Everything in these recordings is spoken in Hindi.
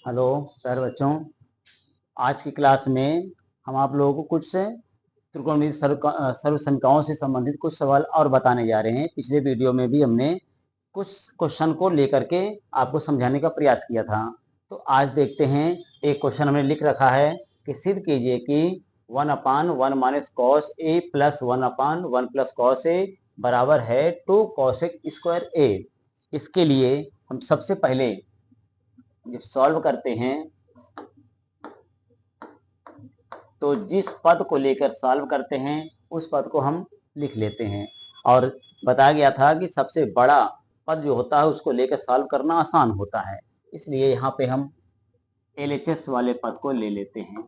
हेलो प्यारे बच्चों। आज की क्लास में हम आप लोगों को कुछ त्रिकोणमितीय सर्व संख्याओं से संबंधित कुछ सवाल और बताने जा रहे हैं। पिछले वीडियो में भी हमने कुछ क्वेश्चन को लेकर के आपको समझाने का प्रयास किया था। तो आज देखते हैं, एक क्वेश्चन हमने लिख रखा है कि सिद्ध कीजिए कि 1/1 minus cos A plus 1/1 plus cos A बराबर है 2 कॉसेक स्क्वायर ए। इसके लिए हम सबसे पहले जब सॉल्व करते हैं तो जिस पद को लेकर सॉल्व करते हैं उस पद को हम लिख लेते हैं। और बताया गया था कि सबसे बड़ा पद जो होता है उसको लेकर सॉल्व करना आसान होता है, इसलिए यहाँ पे हम LHS वाले पद को ले लेते हैं।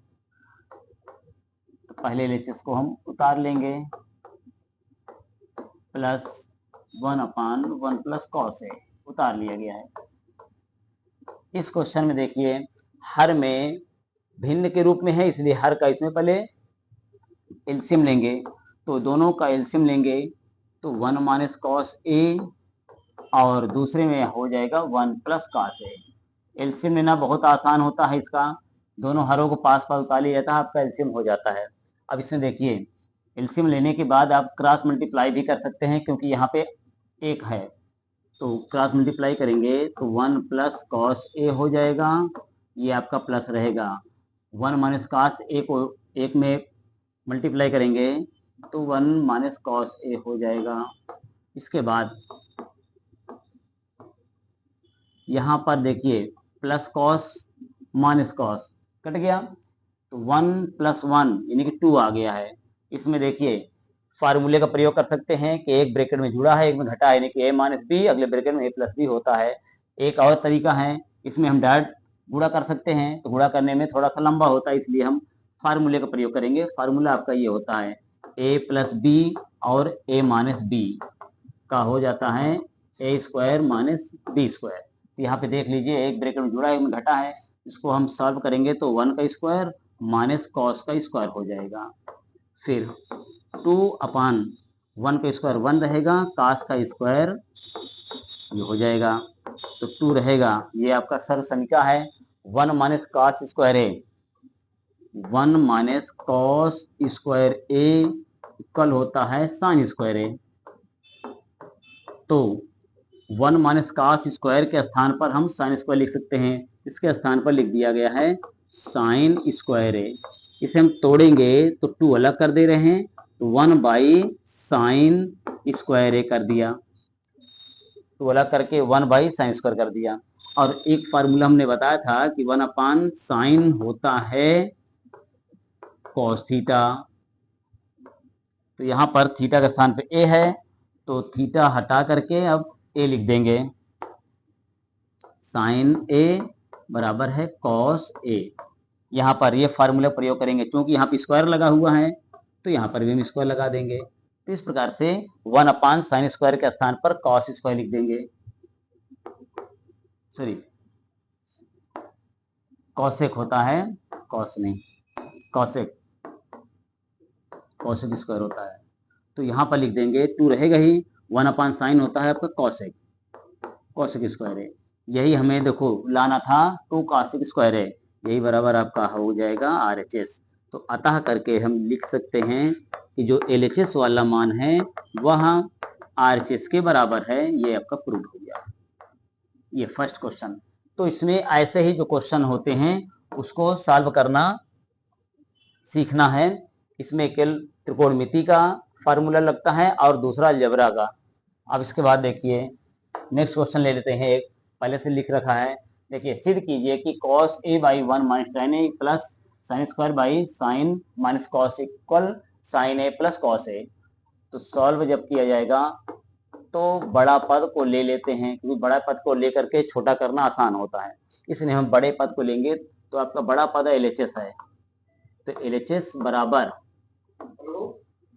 तो पहले LHS को हम उतार लेंगे, प्लस 1/1 प्लस कॉस ए उतार लिया गया है। इस क्वेश्चन में देखिए, हर में भिन्न के रूप में है, इसलिए हर का इसमें पहले एलसीएम लेंगे। तो दोनों का एलसीएम लेंगे तो 1 माइनस कॉस ए और दूसरे में हो जाएगा 1 प्लस कॉस ए। एलसीएम लेना बहुत आसान होता है, इसका दोनों हरों को पास पास उतार लिया जाता है, आपका एलसीएम हो जाता है। अब इसमें देखिए, एलसीएम लेने के बाद आप क्रॉस मल्टीप्लाई भी कर सकते हैं, क्योंकि यहाँ पे एक है तो क्रॉस मल्टीप्लाई करेंगे तो 1 प्लस कॉस ए हो जाएगा, ये आपका प्लस रहेगा। 1 माइनस कॉस ए को एक में मल्टीप्लाई करेंगे तो 1 माइनस कॉस ए हो जाएगा। इसके बाद यहाँ पर देखिए, plus cos minus cos cut गया तो 1 प्लस 1 यानी कि 2 आ गया है। इसमें देखिए फार्मूले का प्रयोग कर सकते हैं कि एक ब्रैकेट में जुड़ा है, एक में घटा है, यानी कि a माइनस बी, अगले ब्रैकेट में a प्लस बी होता है। एक और तरीका है, इसमें हम डायरेक्ट गुणा कर सकते हैं, तो गुणा करने में थोड़ा सा लंबा होता है, इसलिए हम फार्मूले का प्रयोग करेंगे। फार्मूला आपका ये होता है a प्लस बी और a माइनस बी का हो जाता है a square minus B square. तो यहाँ पे देख लीजिए, एक ब्रैकेट में जुड़ा है, एक में घटा है, इसको हम सॉल्व करेंगे तो 1 का स्क्वायर माइनस कॉस का स्क्वायर हो जाएगा। फिर 2/1 का स्क्वायर 1 रहेगा, कास का स्क्वायर ये हो जाएगा तो 2 रहेगा। ये आपका सर्व समीका है। 1 माइनस कॉस स्क्वायर ए, 1 माइनस कॉस स्क्वायर ए इक्वल होता है साइन स्क्वायर ए। तो 1 माइनस कॉस स्क्वायर के स्थान पर हम साइन स्क्वायर लिख सकते हैं, इसके स्थान पर लिख दिया गया है साइन स्क्वायर ए। इसे हम तोड़ेंगे तो 2 अलग कर दे रहे हैं, तो 1 बाई साइन स्क्वायर ए कर दिया, तो अलग करके 1 बाई साइन स्क्वायर कर दिया। और एक फार्मूला हमने बताया था कि 1/साइन होता है कॉस थीटा। तो यहाँ पर थीटा के स्थान पे ए है, तो थीटा हटा करके अब ए लिख देंगे, साइन ए बराबर है कॉस ए। यहाँ पर ये फार्मूला प्रयोग करेंगे, क्योंकि यहाँ पे स्क्वायर लगा हुआ है तो यहाँ पर भी हम स्क्वायर लगा देंगे। तो इस प्रकार से 1/साइन स्क्वायर के स्थान पर कॉस स्क्वायर लिख देंगे, सॉरी कॉसेक होता है, कॉस नहीं, कॉसेक कॉसेक स्क्वायर होता है। तो यहाँ पर लिख देंगे, 2 रहेगा ही, 1/साइन होता है आपका कॉसेक, कॉसेक स्क्वायर है। यही हमें देखो लाना था, 2 कॉसेक स्क्वायर है, यही बराबर आपका हो जाएगा RHS। तो अतः करके हम लिख सकते हैं कि जो LHS वाला मान है वह RHS के बराबर है। ये आपका प्रूव हो गया, ये फर्स्ट क्वेश्चन। तो इसमें ऐसे ही जो क्वेश्चन होते हैं उसको सॉल्व करना सीखना है। इसमें केवल त्रिकोणमिति का फार्मूला लगता है और दूसरा अलजेब्रा का। अब इसके बाद देखिए, नेक्स्ट क्वेश्चन ले लेते हैं, एक पहले से लिख रखा है। देखिए, सिद्ध कीजिए कि cos a by 1 minus tan a plus sine square by sine minus cos equal sine a plus cos a। तो सॉल्व जब किया जाएगा तो बड़ा पद को ले लेते हैं, क्योंकि बड़ा पद को लेकर के छोटा करना आसान होता है, इसलिए हम बड़े पद को लेंगे। तो आपका बड़ा पद LHS है, तो LHS बराबर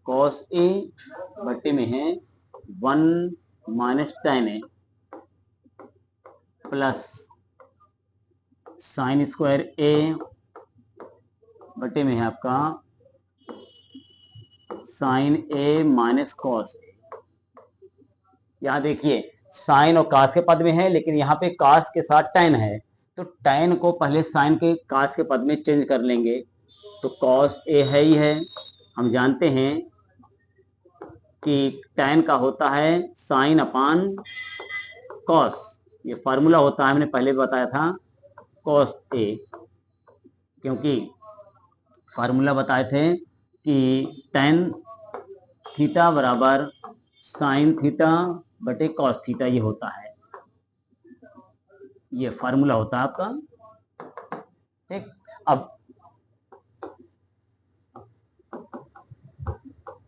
cos a बट्टे में है 1 minus tan a plus sine square a बटे में है आपका sine a minus cos a। यहाँ देखिए साइन और कास के पद में है, लेकिन यहाँ पे कास के साथ tan है, तो tan को पहले sin के cos के पद में चेंज कर लेंगे, तो cos a है ही है। हम जानते हैं कि tan का होता है sin अपान cos, ये फार्मूला होता है, हमने पहले बताया था cos a, क्योंकि फार्मूला बताए थे कि tan थीटा बराबर sin थीटा बटे cos थीटा, ये होता है, ये फार्मूला होता है आपका। ठीक, अब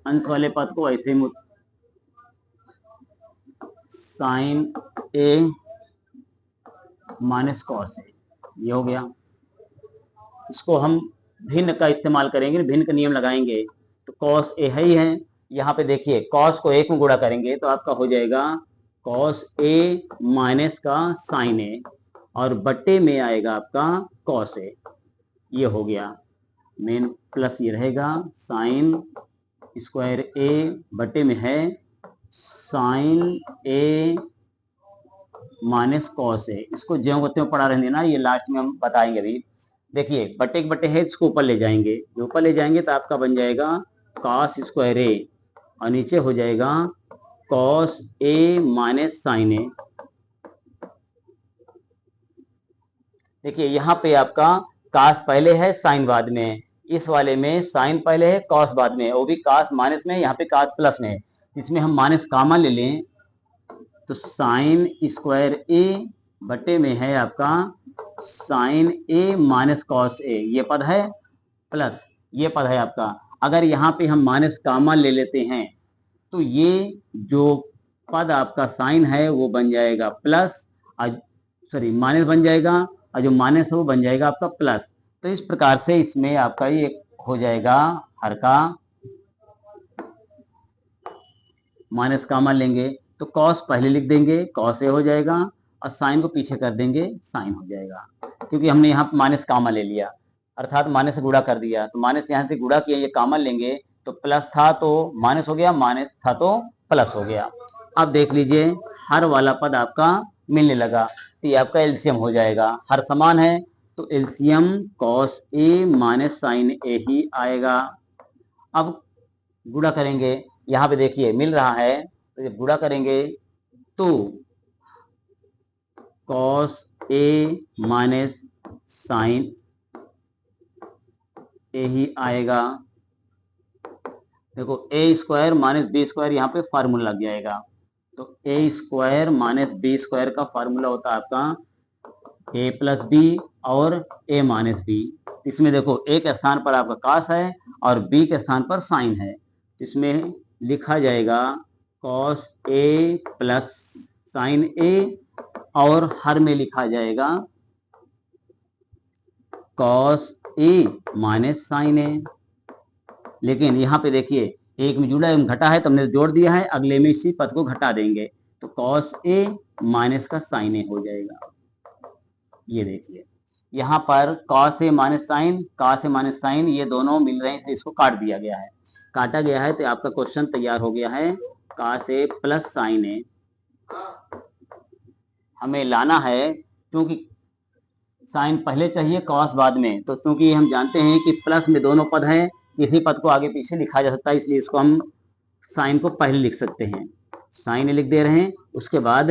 अंश वाले पद को ऐसे sign A minus cos A, ये हो गया। इसको हम भिन्न का इस्तेमाल करेंगे, भिन्न का नियम लगाएंगे, तो कॉस ए है ही है। यहाँ पे देखिए कॉस को एक में गुणा करेंगे तो आपका हो जाएगा कॉस ए माइनस का साइन ए, और बट्टे में आएगा आपका कॉस ए, ये हो गया। मेन प्लस ये रहेगा साइन स्क्वायर ए बटे में है sign A minus cos A. इसको ज्यों को त्यों पढ़ा रहने ना, ये लास्ट में हम बताएंगे अभी। देखिए बटे के बटे है, इसको ऊपर ले जाएंगे, जो ऊपर ले जाएंगे तो आपका बन जाएगा कॉस स्क्वायर ए, और नीचे हो जाएगा कॉस ए माइनस साइन ए। देखिए यहाँ पे आपका कॉस पहले है साइन बाद में है, इस वाले में साइन पहले है कॉस बाद में है, वो भी कॉस माइनस में है, यहाँ पे कॉस प्लस में है। इसमें हम माइनस कॉमन ले लें तो साइन स्क्वायर ए बटे में है आपका sign A minus cos A, ये पद है प्लस ये पद है आपका। अगर यहाँ पे हम माइनस कॉमन ले लेते हैं तो ये जो पद आपका साइन है वो बन जाएगा प्लस, सॉरी माइनस बन जाएगा, और जो माइनस है वो बन जाएगा आपका प्लस। तो इस प्रकार से इसमें आपका ये हो जाएगा हर का माइनस कॉमन लेंगे तो कॉस पहले लिख देंगे, कॉस ए हो जाएगा, और साइन को पीछे कर देंगे, साइन हो जाएगा, क्योंकि हमने यहाँ माइनस कॉमन ले लिया, अर्थात माइनस से गुणा कर दिया, तो माइनस यहाँ से गुणा किया, ये कॉमन लेंगे तो प्लस था तो माइनस हो गया, माइनस था तो प्लस हो गया। अब देख लीजिए हर वाला पद आपका मिलने लगा, तो ये आपका एलसीएम हो जाएगा, हर समान है तो LCM cos A minus sign ए ही आएगा। अब गुणा करेंगे, यहाँ पे देखिए मिल रहा है, तो जब गुणा करेंगे तो कॉस ए माइनस साइन ए ही आएगा। देखो ए स्क्वायर माइनस बी स्क्वायर, यहाँ पे फार्मूला लग जाएगा, तो ए स्क्वायर माइनस बी स्क्वायर का फार्मूला होता है आपका ए प्लस बी और ए माइनस बी। इसमें देखो ए के स्थान पर आपका कॉस है और बी के स्थान पर साइन है, इसमें लिखा जाएगा कॉस ए प्लस साइन ए, और हर में लिखा जाएगा कॉस ए माइनस साइन ए। लेकिन यहाँ पे देखिए एक में जुड़ा है घटा है तो हमने जोड़ दिया है, अगले में इसी पद को घटा देंगे तो कॉस ए माइनस का साइन ए हो जाएगा। ये देखिए यहाँ पर cos A minus sign, cos A minus sign ये दोनों मिल रहे हैं, इसलिए इसको काट दिया गया है, काटा गया है, तो आपका क्वेश्चन तैयार हो गया है कॉस ए प्लस साइन ए। हमें लाना है, क्योंकि साइन पहले चाहिए कॉस बाद में, तो क्योंकि हम जानते हैं कि प्लस में दोनों पद हैं, किसी पद को आगे पीछे लिखा जा सकता है, इसलिए इसको हम साइन को पहले लिख सकते हैं, साइन ए लिख दे रहे हैं, उसके बाद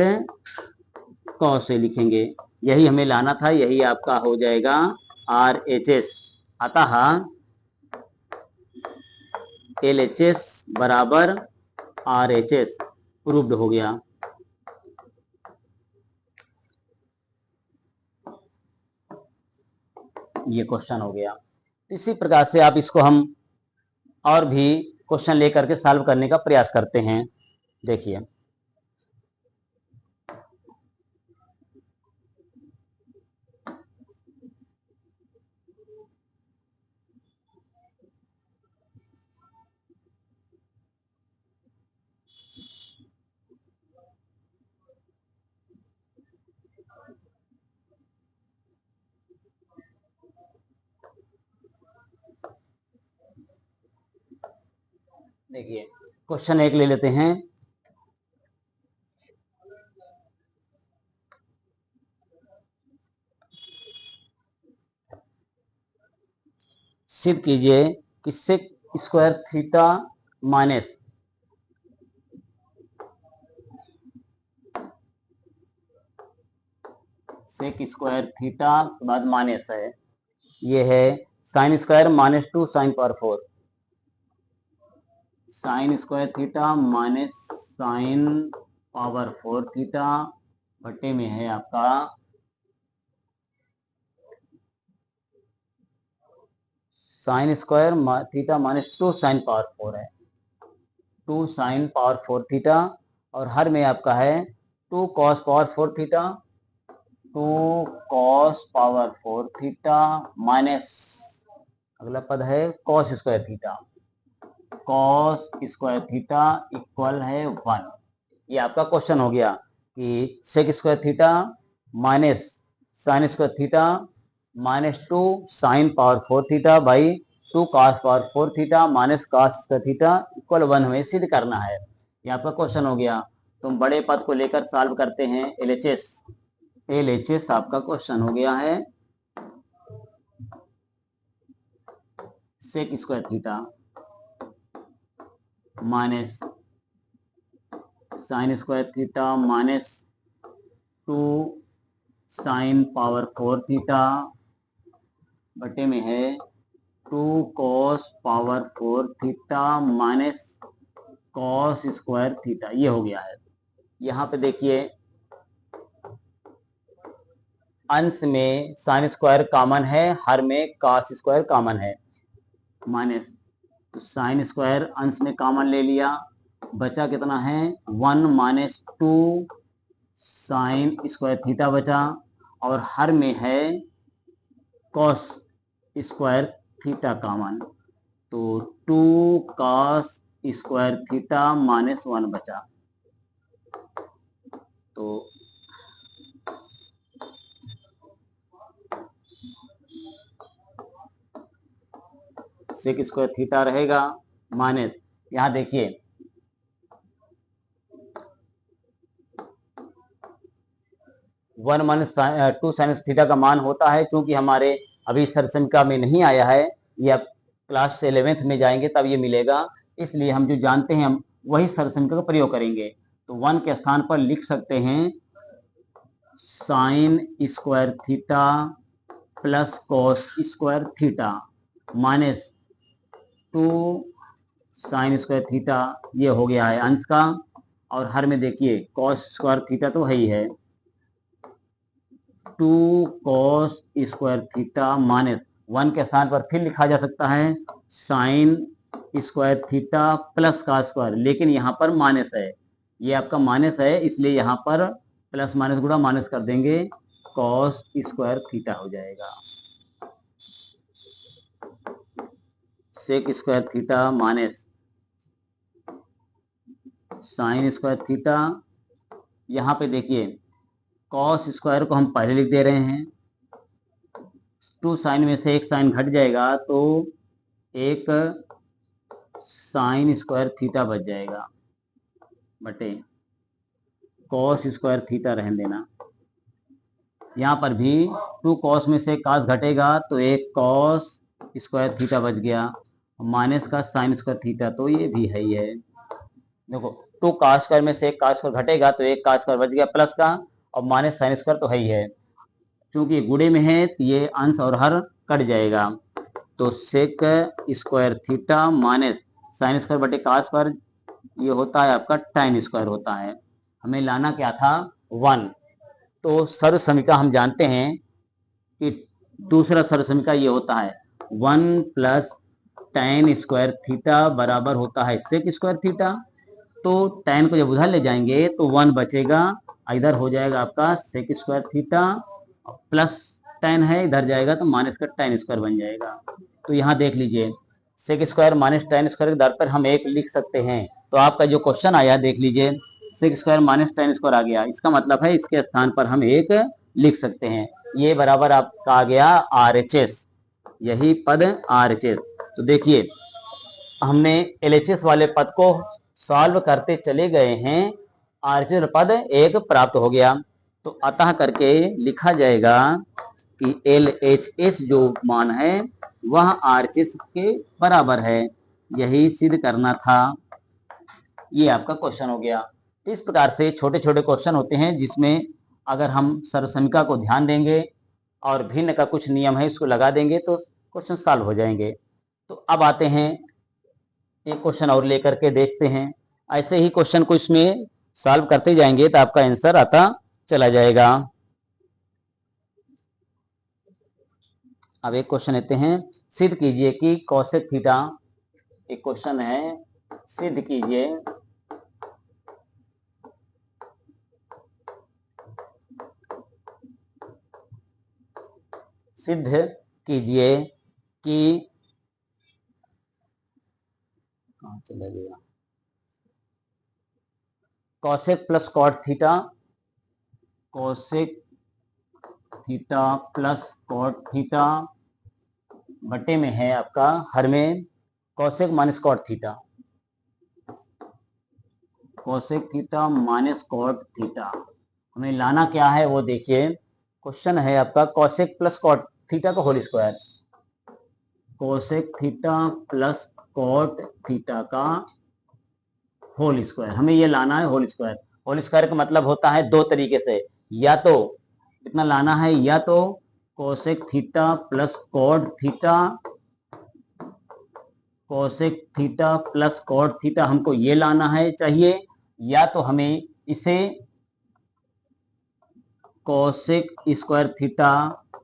कॉस ए लिखेंगे, यही हमें लाना था, यही आपका हो जाएगा आर एच एस। अतः एल एच एस बराबर आर एच एस प्रूव्ड हो गया। ये क्वेश्चन हो गया। इसी प्रकार से आप इसको हम और भी क्वेश्चन लेकर के सॉल्व करने का प्रयास करते हैं। देखिए देखिए क्वेश्चन एक ले लेते हैं। सिद्ध कीजिए कि sec square theta minus sec square theta के बाद माइनस है, ये है sine square minus 2 sine power 4, sine square theta minus sine power 4 theta बटे में है आपका sine square theta minus 2 sine power 4 है, 2 साइन पावर 4 थीटा, और हर में आपका है 2 cos power 4 theta, 2 cos power 4 theta minus अगला पद है cos square theta, cos square theta equal है 1। ये आपका क्वेश्चन हो गया कि sec square theta minus sine square theta minus 2 sine power 4 theta by 2 cos power 4 theta minus cos square theta equal 1 हमें सिद्ध करना है। ये आपका क्वेश्चन हो गया। तो हम बड़े पद को लेकर सॉल्व करते हैं। एलएचएस आपका क्वेश्चन हो गया है sec square theta minus sine square theta minus 2 sine power 4 theta बटे में है 2 cos power 4 theta minus cos square theta. ये हो गया है। यहाँ पे देखिए अंश में साइन स्क्वायर कॉमन है, हर में कॉस स्क्वायर कॉमन है, माइनस तो साइन स्क्वायर अंश में कॉमन ले लिया, बचा कितना है 1 माइनस 2 साइन स्क्वायर थीटा बचा, और हर में है कॉस स्क्वायर थीटा कॉमन, तो 2 कॉस स्क्वायर थीटा माइनस 1 बचा। तो सेक स्क्वायर थीटा रहेगा माइनस, यहां देखिए 1 माइनस 2 साइन थीटा का मान होता है, क्योंकि हमारे अभी सर्वसंख्या में नहीं आया है, ये अब क्लास 11th में जाएंगे तब ये मिलेगा, इसलिए हम जो जानते हैं हम वही सर्वसंख्या का प्रयोग करेंगे। तो 1 के स्थान पर लिख सकते हैं sign square theta plus cos square theta minus 2 sign square theta, ये हो गया है अंश का, और हर में देखिए कॉस स्क्वायर थीटा तो है ही है, 2 कॉस स्क्वायर थीटा माइनस 1 के स्थान पर फिर लिखा जा सकता है साइन स्क्वायर थीटा प्लस का स्क्वायर, लेकिन यहाँ पर माइनस है, ये आपका माइनस है, इसलिए यहाँ पर प्लस माइनस गुणा माइनस कर देंगे, कॉस स्क्वायर थीटा हो जाएगा। Sec square theta minus sine square theta, यहाँ पे देखिए कॉस स्क्वायर को हम पहले लिख दे रहे हैं, 2 साइन में से एक साइन घट जाएगा तो एक साइन स्क्वायर थीटा बच जाएगा बटे कॉस स्क्वायर थीटा रहने देना। यहाँ पर भी 2 कॉस में से कॉस घटेगा तो एक कॉस स्क्वायर थीटा बच गया, माइनस का साइन स्क्वायर थीटा, तो ये भी है ही है। देखो 2 कॉस स्क्वायर में से एक कॉस स्क्वायर घटेगा तो एक कॉस स्क्वायर बच गया प्लस का, और माइनस साइन स्क्वायर तो है ही है, क्योंकि गुणे में है तो ये अंश और हर कट जाएगा। तो sec square theta minus sine square बटे कॉस स्क्वायर, ये होता है आपका tan स्क्वायर होता है। हमें लाना क्या था 1। तो सर्व समीकरण हम जानते हैं कि दूसरा सर्व समीकरण ये होता है 1 प्लस tan स्क्वायर थीटा बराबर होता है सेक स्क्वायर थीटा। तो tan को जब उधर ले जाएंगे तो 1 बचेगा, इधर हो जाएगा आपका sec square theta plus tan है, इधर जाएगा तो माइनस का tan स्क्वायर बन जाएगा। तो यहाँ देख लीजिए sec square minus tan square के दर पर हम एक लिख सकते हैं। तो आपका जो क्वेश्चन आया देख लीजिए sec square minus tan square आ गया, इसका मतलब है इसके स्थान पर हम एक लिख सकते हैं। ये बराबर आपका आ गया RHS, यही पद RHS। तो देखिए हमने LHS वाले पद को सॉल्व करते चले गए हैं, RHS पद एक प्राप्त हो गया। तो अतः करके लिखा जाएगा कि LHS जो मान है वह आरएचएस के बराबर है, यही सिद्ध करना था। ये आपका क्वेश्चन हो गया। इस प्रकार से छोटे छोटे क्वेश्चन होते हैं जिसमें अगर हम सर्वसमीका को ध्यान देंगे और भिन्न का कुछ नियम है इसको लगा देंगे तो क्वेश्चन सॉल्व हो जाएंगे। तो अब आते हैं एक क्वेश्चन और लेकर के देखते हैं। ऐसे ही क्वेश्चन को इसमें सॉल्व करते जाएंगे तो आपका आंसर आता चला जाएगा। अब एक क्वेश्चन लेते हैं, सिद्ध कीजिए कि कोसेक थीटा, एक क्वेश्चन है, सिद्ध कीजिए कि कहाँ चला गया, cosec plus cot theta, cosec theta plus cot theta बटे में है आपका हर में cosec minus cot theta, cosec theta minus cot theta. हमें लाना क्या है वो देखिए, क्वेश्चन है आपका कोसेक प्लस कॉट थीटा का whole square, cosec theta plus cot theta का होल स्क्वायर, हमें ये लाना है होल स्क्वायर। होल स्क्वायर का मतलब होता है दो तरीके से, या तो इतना लाना है, या तो cosec theta plus cot theta, cosec theta plus cot theta हमको ये लाना है चाहिए, या तो हमें इसे cosec square theta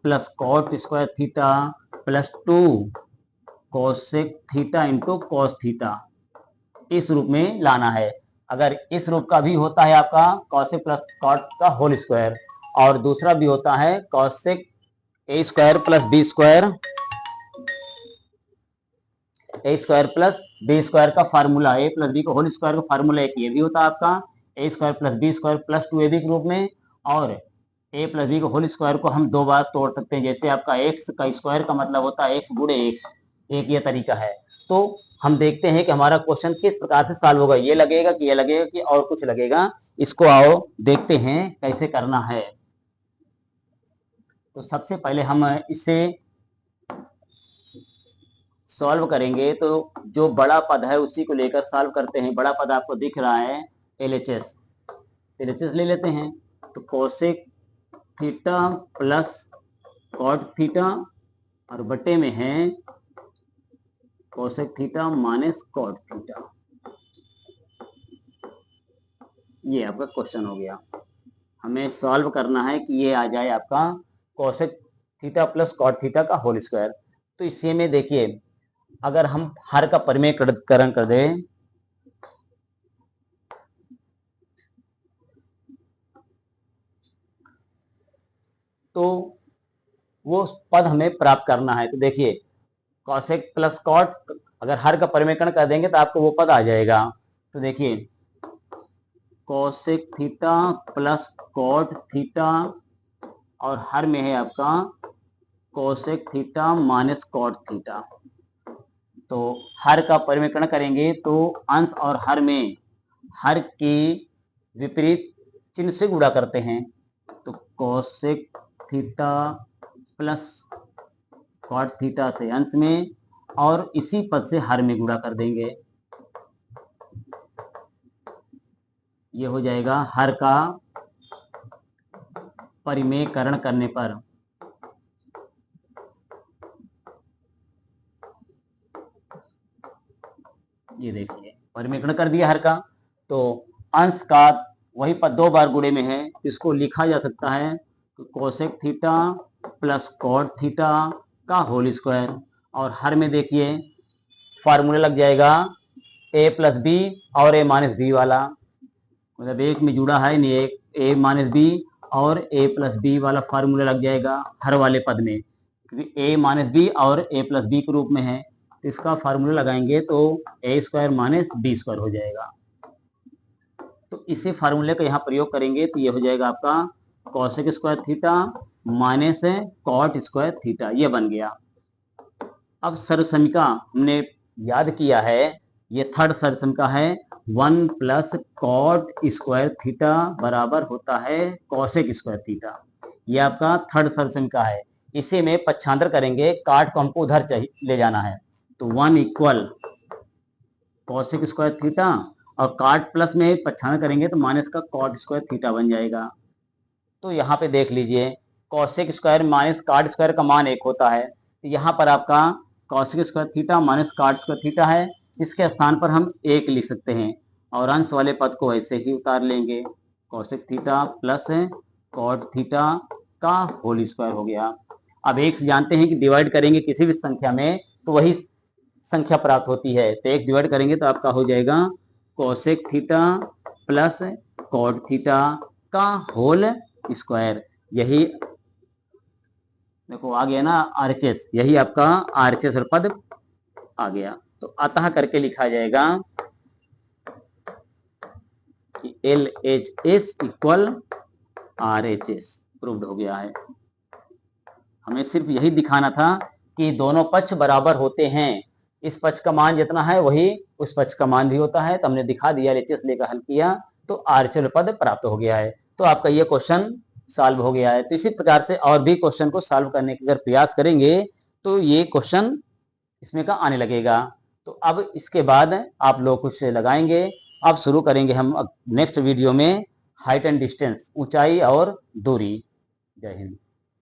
plus cot square theta plus 2 cosec theta into cos theta इस रूप में लाना है। अगर इस रूप का भी होता है आपका कोसेक प्लस कॉट का होल स्क्वायर, और दूसरा भी होता है cosec A square plus B square, A square plus B square का फार्मूला, ए प्लस बी का होल स्क्वायर का फार्मूला एक ये भी होता है आपका A square plus B square plus 2ab के रूप में, और ए प्लस बी का होल स्क्वायर को हम दो बार तोड़ सकते हैं, जैसे आपका एक्स का स्क्वायर का मतलब होता है एक्स गुणे एक्स, एक ये तरीका है। तो हम देखते हैं कि हमारा क्वेश्चन किस प्रकार से सॉल्व होगा, ये लगेगा कि ये लगेगा कि और कुछ लगेगा, इसको आओ देखते हैं कैसे करना है। तो सबसे पहले हम इसे सॉल्व करेंगे, तो जो बड़ा पद है उसी को लेकर सॉल्व करते हैं। बड़ा पद आपको दिख रहा है एलएचएस, एलएचएस ले लेते हैं। तो cosec theta plus cot theta और बटे में है cosec theta minus cot theta, ये आपका क्वेश्चन हो गया। हमें सॉल्व करना है कि ये आ जाए आपका cosec theta plus cot theta का होल स्क्वायर। तो इससे में देखिए, अगर हम हर का परिमेयकरण कर दें तो वो पद हमें प्राप्त करना है। तो देखिए कोसेक प्लस कॉट, अगर हर का परिमेयकरण कर देंगे तो आपको वो पद आ जाएगा। तो देखिए cosec theta plus cot theta और हर में है आपका cosec theta minus cot theta. तो हर का परिमेयकरण करेंगे तो अंश और हर में हर की विपरीत चिन्ह से गुणा करते हैं। तो cosec theta plus cot theta से अंश में और इसी पद से हर में गुणा कर देंगे, ये हो जाएगा हर का परिमेयकरण करने पर। ये देखिए परिमेयकरण कर दिया हर का, तो अंश का वही पद दो बार गुणे में है, इसको लिखा जा सकता है cosec theta plus cot theta का होल स्क्वायर, और हर में देखिए फार्मूला लग जाएगा ए प्लस बी और ए माइनस बी वाला, मतलब एक में जुड़ा है नहीं, एक ए माइनस बी और ए प्लस बी वाला फार्मूला लग जाएगा हर वाले पद में, क्योंकि ए माइनस बी और ए प्लस बी के रूप में है। तो इसका फार्मूला लगाएंगे तो ए स्क्वायर माइनस बी स्क्वायर हो जाएगा। तो इसी फार्मूले का यहाँ प्रयोग करेंगे तो ये हो जाएगा आपका cosec square theta minus cot square theta, ये बन गया। अब सर्वसमीका हमने याद किया है, ये थर्ड सर्वसमीका है, 1 प्लस कॉट स्क्वायर थीटा बराबर होता है कोसेक स्क्वायर थीटा, ये आपका थर्ड सर्वसमीका है। इसे में पक्षांतर करेंगे, काट को हमको उधर चाहिए ले जाना है, तो 1 इक्वल कॉसेक स्क्वायर थीटा, और काट प्लस में पक्षांतर करेंगे तो माइनस का कॉट स्क्वायर थीटा बन जाएगा। तो यहाँ पे देख लीजिए कॉसेक स्क्वायर माइनस काट स्क्वायर का मान 1 होता है, तो यहाँ पर आपका कॉसेक स्क्वायर थीटा माइनस काट स्क्वायर थीटा है, इसके स्थान पर हम 1 लिख सकते हैं और अंश वाले पद को ऐसे ही उतार लेंगे। Cosec theta plus cot theta का होल स्क्वायर हो गया। अब 1 से जानते हैं कि डिवाइड करेंगे किसी भी संख्या में तो वही संख्या प्राप्त होती है, तो 1 डिवाइड करेंगे तो आपका हो जाएगा cosec theta plus cot theta का होल स्क्वायर। यही देखो आ गया ना RHS, यही आपका RHS पद आ गया। तो अतः करके लिखा जाएगा कि LHS इक्वल RHS, प्रूव्ड हो गया है। हमें सिर्फ यही दिखाना था कि दोनों पक्ष बराबर होते हैं, इस पक्ष का मान जितना है वही उस पक्ष का मान भी होता है, तो हमने दिखा दिया, LHS लेकर हल किया तो RHS पद प्राप्त हो गया है। तो आपका ये क्वेश्चन सॉल्व हो गया है। तो इसी प्रकार से और भी क्वेश्चन को सॉल्व करने का अगर प्रयास करेंगे तो ये क्वेश्चन इसमें का आने लगेगा। तो अब इसके बाद आप लोग कुछ लगाएंगे। अब शुरू करेंगे हम नेक्स्ट वीडियो में हाइट एंड डिस्टेंस, ऊंचाई और दूरी। जय हिंद।